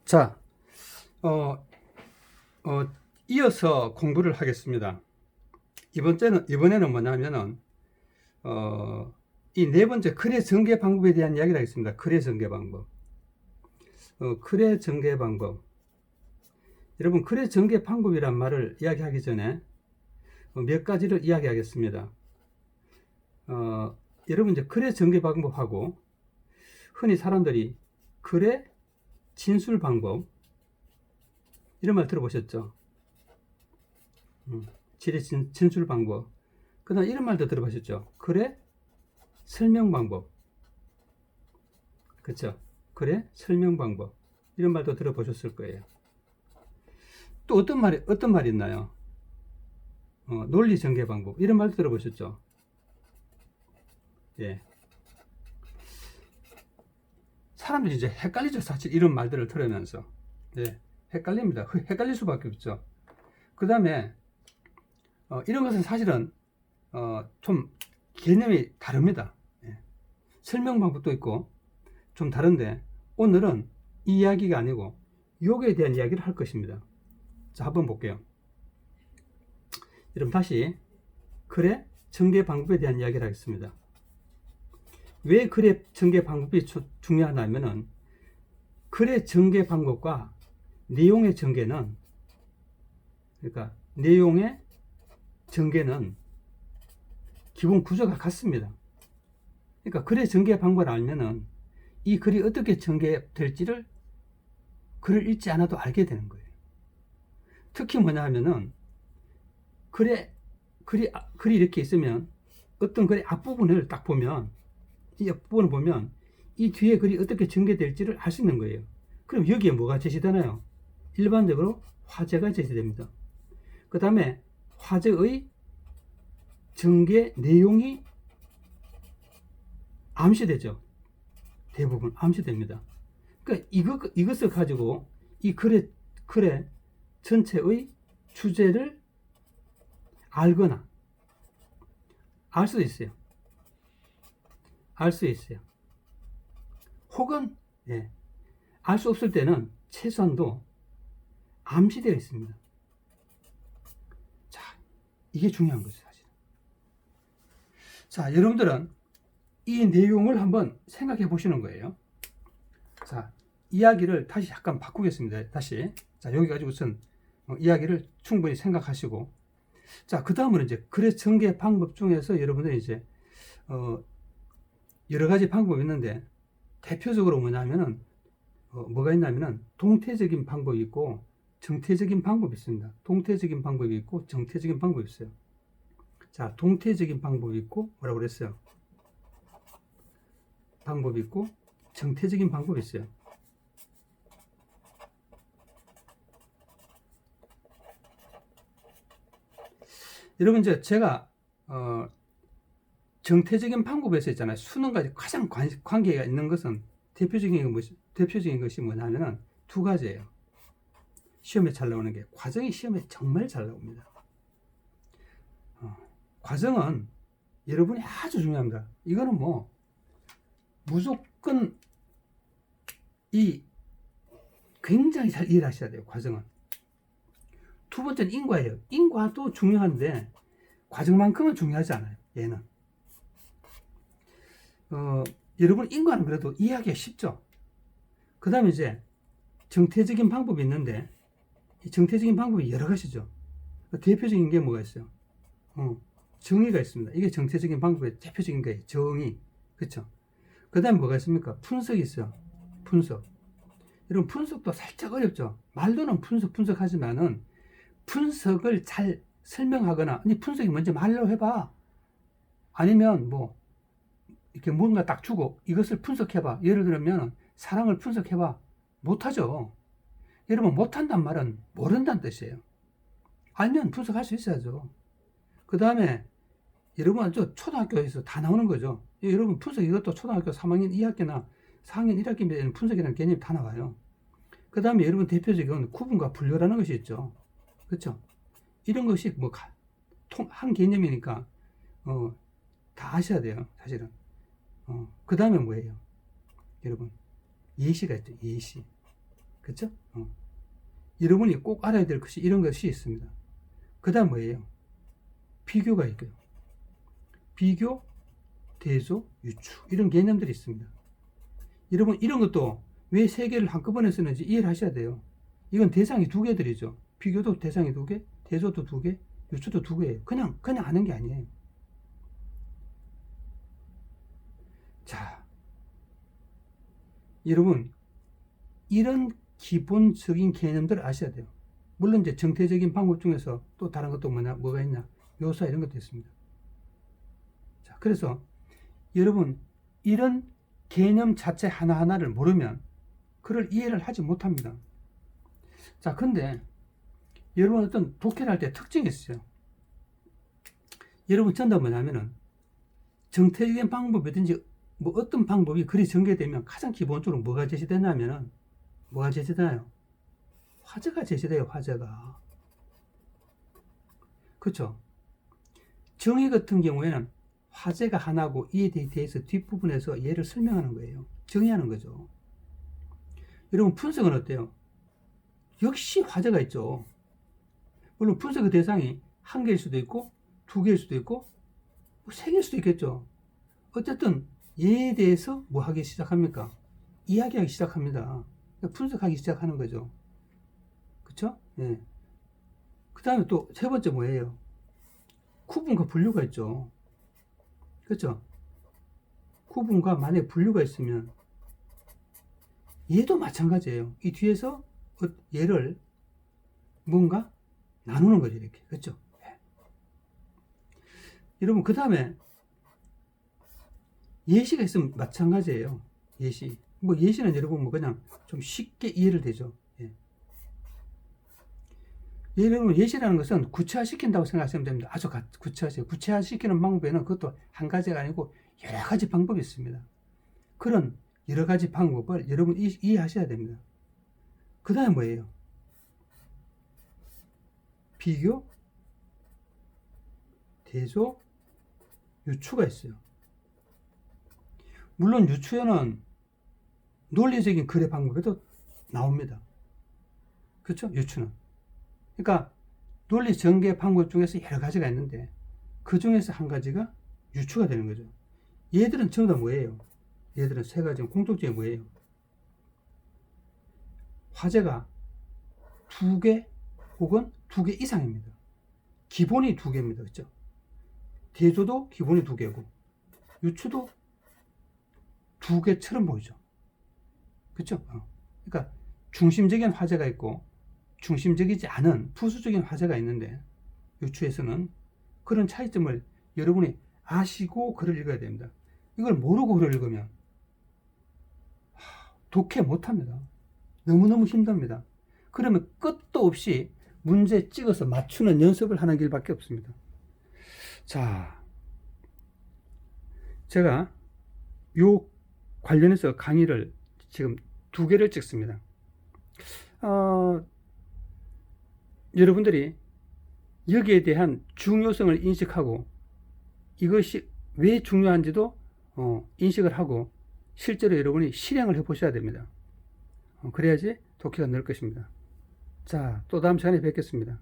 자, 이어서 공부를 하겠습니다. 이번에는 뭐냐면은, 이 네 번째 크레 전개 방법에 대한 이야기를 하겠습니다. 크레 전개 방법. 크레 전개 방법. 여러분, 크레 전개 방법이란 말을 이야기하기 전에 몇 가지를 이야기하겠습니다. 여러분, 이제 크레 전개 방법하고 흔히 사람들이 크레 진술 방법, 이런 말 들어보셨죠? 지뢰 진술 방법. 그 다음 이런 말도 들어보셨죠? 크레 설명 방법. 그쵸? 크레 설명 방법. 이런 말도 들어보셨을 거예요. 또 어떤 말이 있나요? 논리 전개 방법. 이런 말도 들어보셨죠? 예. 사람들이 이제 헷갈리죠. 사실 이런 말들을 들으면서. 예. 헷갈립니다. 헷갈릴 수밖에 없죠. 그 다음에, 이런 것은 사실은, 좀 개념이 다릅니다. 예. 설명 방법도 있고 좀 다른데, 오늘은 이 이야기가 아니고 요거에 대한 이야기를 할 것입니다. 자, 한번 볼게요. 여러분, 다시 크레 전개 방법에 대한 이야기를 하겠습니다. 왜 크레 전개 방법이 중요하냐면은, 크레 전개 방법과 내용의 전개는, 그러니까 내용의 전개는 기본 구조가 같습니다. 그러니까 글의 전개 방법을 알면은 이 글이 어떻게 전개될지를 글을 읽지 않아도 알게 되는 거예요. 특히 뭐냐 하면은, 글이 이렇게 있으면 어떤 글의 앞부분을 딱 보면, 이 앞부분을 보면 이 뒤에 글이 어떻게 전개될지를 알 수 있는 거예요. 그럼 여기에 뭐가 제시되나요? 일반적으로 화제가 제시됩니다. 그 다음에 화제의 전개 내용이 암시되죠. 대부분 암시됩니다. 그러니까 이것을 가지고 이 글의 전체의 주제를 알거나 알 수 있어요. 알 수 있어요. 혹은 알 수 없을 때는 최소한도 암시되어 있습니다. 자, 이게 중요한 거죠, 사실. 자, 여러분들은 이 내용을 한번 생각해 보시는 거예요. 자, 이야기를 다시 잠깐 바꾸겠습니다. 다시. 자, 여기까지 우선 이야기를 충분히 생각하시고, 자, 그 다음으로 이제 글의 전개 방법 중에서 여러분들이 이제 여러 가지 방법이 있는데, 대표적으로 뭐냐면은 뭐가 있냐면은 동태적인 방법이 있고 정태적인 방법이 있습니다. 동태적인 방법이 있고 정태적인 방법이 있어요. 자, 동태적인 방법이 있고 뭐라고 그랬어요? 방법이 있고 정태적인 방법이 있어요. 여러분, 이제 제가 정태적인 방법에서 있잖아요. 수능과 가장 관계가 있는 것은 대표적인 것이 뭐냐면은 두 가지예요. 시험에 잘 나오는 게, 과정이 시험에 정말 잘 나옵니다. 과정은 여러분이 아주 중요합니다. 이거는 뭐 무조건 굉장히 잘 이해를 하셔야 돼요. 과정은. 두 번째는 인과예요. 인과도 중요한데 과정만큼은 중요하지 않아요. 얘는. 여러분, 인과는 그래도 이해하기가 쉽죠. 그 다음에 이제 정태적인 방법이 있는데, 이 정태적인 방법이 여러 가지죠. 대표적인 게 뭐가 있어요? 정의가 있습니다. 이게 정태적인 방법의 대표적인 거예요. 정의. 그쵸? 그 다음에 뭐가 있습니까? 분석이 있어요. 분석. 여러분, 분석도 살짝 어렵죠? 말로는 분석하지만은 분석을 잘 설명하거나, 아니, 분석이 먼저 말로 해봐. 아니면 이렇게 뭔가 딱 주고 이것을 분석해봐. 예를 들면 사랑을 분석해봐. 못하죠. 여러분, 못한단 말은 모른다는 뜻이에요. 알면 분석할 수 있어야죠. 그 다음에 여러분, 초등학교에서 다 나오는 거죠. 여러분, 분석, 이것도 초등학교 3학년 2학기나 4학년 1학기면 분석이라는 개념이 다 나와요. 그 다음에 여러분, 대표적인 구분과 분류라는 것이 있죠. 그렇죠? 이런 것이 한 개념이니까 다 아셔야 돼요, 사실은. 그 다음에 뭐예요? 여러분, 예시가 있죠. 예시. 그쵸? 여러분이 꼭 알아야 될 것이 이런 것이 있습니다. 그 다음 뭐예요? 비교가 있고요. 비교, 대조, 유추 이런 개념들이 있습니다. 여러분 이런 것도 왜 세 개를 한꺼번에 쓰는지 이해를 하셔야 돼요. 이건 대상이 두 개들이죠. 비교도 대상이 두 개, 대조도 두 개, 유추도 두 개예요. 그냥 하는 게 아니에요. 자, 여러분 이런 기본적인 개념들을 아셔야 돼요. 물론 이제 정태적인 방법 중에서 또 다른 것도 뭐가 있냐? 묘사 이런 것도 있습니다. 자, 그래서 여러분 이런 개념 자체 하나하나를 모르면 그걸 이해를 하지 못합니다. 자, 근데 여러분 어떤 독해를 할 때 특징이 있어요. 여러분 전다 뭐냐면은 정태적인 방법이든지 뭐 어떤 방법이 그리 전개되면 가장 기본적으로 뭐가 제시되냐면은 뭐가 제시되나요? 화제가 제시돼요. 화제가. 그렇죠? 정의 같은 경우에는 화제가 하나고 이에 대해서 뒷부분에서 얘를 설명하는 거예요. 정의하는 거죠. 여러분 분석은 어때요? 역시 화제가 있죠. 물론 분석의 대상이 한 개일 수도 있고 두 개일 수도 있고 뭐 세 개일 수도 있겠죠. 어쨌든 얘에 대해서 뭐 하기 시작합니까? 이야기하기 시작합니다. 분석하기 시작하는 거죠. 그쵸? 예. 그 다음에 또 세 번째 뭐예요? 구분과 분류가 있죠. 그쵸? 구분과 만약에 분류가 있으면 얘도 마찬가지예요. 이 뒤에서 얘를 뭔가 나누는 거죠. 이렇게. 그쵸? 예. 여러분 그 다음에 예시가 있으면 마찬가지예요. 예시. 뭐 예시는 여러분 뭐 그냥 좀 쉽게 이해를 되죠. 예. 여러분 예시라는 것은 구체화시킨다고 생각하시면 됩니다. 아주 구체화시키는 방법에는 그것도 한 가지가 아니고 여러 가지 방법이 있습니다. 그런 여러 가지 방법을 여러분 이해하셔야 됩니다. 그 다음에 뭐예요? 비교, 대조, 유추가 있어요. 물론 유추에는 논리적인 거래 방법에도 나옵니다. 그렇죠? 유추는. 그러니까 논리 전개 방법 중에서 여러 가지가 있는데 그 중에서 한 가지가 유추가 되는 거죠. 얘들은 전부 다 뭐예요? 얘들은 세 가지 공통점이 뭐예요? 화제가 두 개 혹은 두 개 이상입니다. 기본이 두 개입니다. 그렇죠? 대조도 기본이 두 개고 유추도 두 개처럼 보이죠. 그렇죠? 그러니까 중심적인 화제가 있고 중심적이지 않은 부수적인 화제가 있는데 유추에서는 그런 차이점을 여러분이 아시고 글을 읽어야 됩니다. 이걸 모르고 글을 읽으면 독해 못합니다. 너무너무 힘듭니다. 그러면 끝도 없이 문제 찍어서 맞추는 연습을 하는 길밖에 없습니다. 자, 제가 요 관련해서 강의를 지금 2개를 찍습니다. 여러분들이 여기에 대한 중요성을 인식하고 이것이 왜 중요한지도 인식을 하고 실제로 여러분이 실행을 해 보셔야 됩니다. 그래야지 독해가 늘 것입니다. 자, 또 다음 시간에 뵙겠습니다.